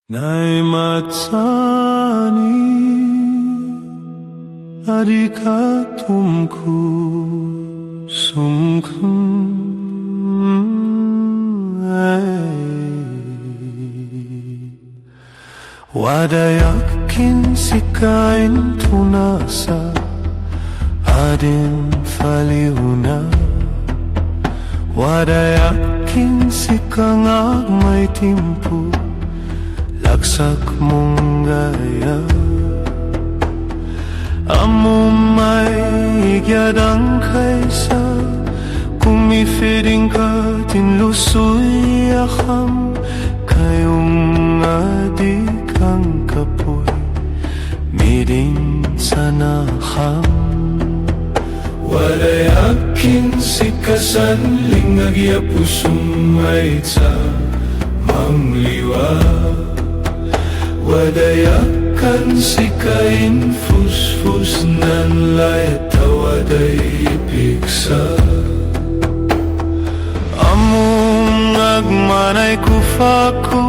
나의 맞자니 아리가 tumku sumkum Wadayakin sikain tunasa Adin falihuna Wadayakin sikang may timpu Laksak mong gaya Amo may igyadang kaysa Kung mifiring ka tinlusoy akam Kayong adik ang kapoy Miring sana kam Walay aking sikasan Lingagya pusong may sa mangliwa Wadayakan sikain fus-fus nan layat tawaday ipiksa Among agmanay kufaku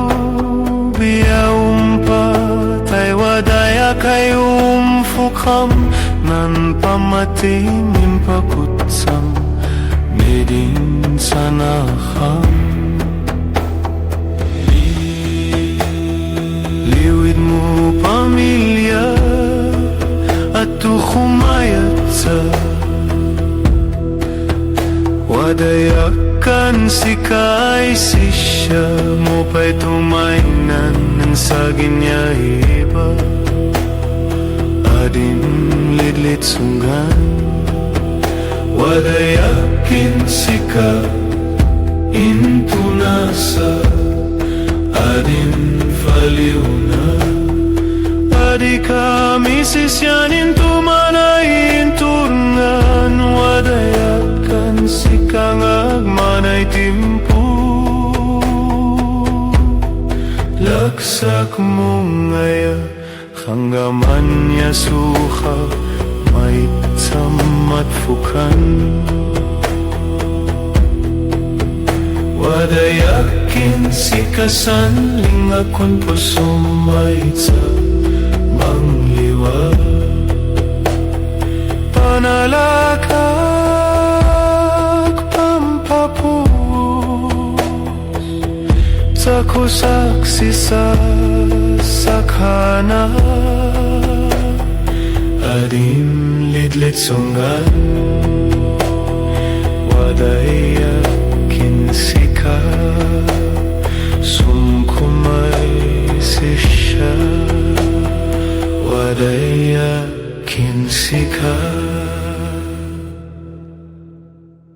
biya umpatay wadaya kay umfukam nan pamating impakutsam medin sanakam Liwid mo pamilya at tukumayat sa Wadayakan sikay sisya mo pa'y tumainan ng sagin niya iba Adin lidlit sunggan Wadayakin sika intunasa Adin faliuna Adi kami sisyanin tumanayin turnan Wadayakan sikang agmanay timpu Laksak mong ngaya hanggaman niya suha May tamat fukan Wadayakin sikasan Lingakon pusumay sa mangliwa Panalakak pampapus Sa kusaksi sa sakana Adim lidlit sunggan Wadayakin sika Sumkumay sisya Wadayakin sika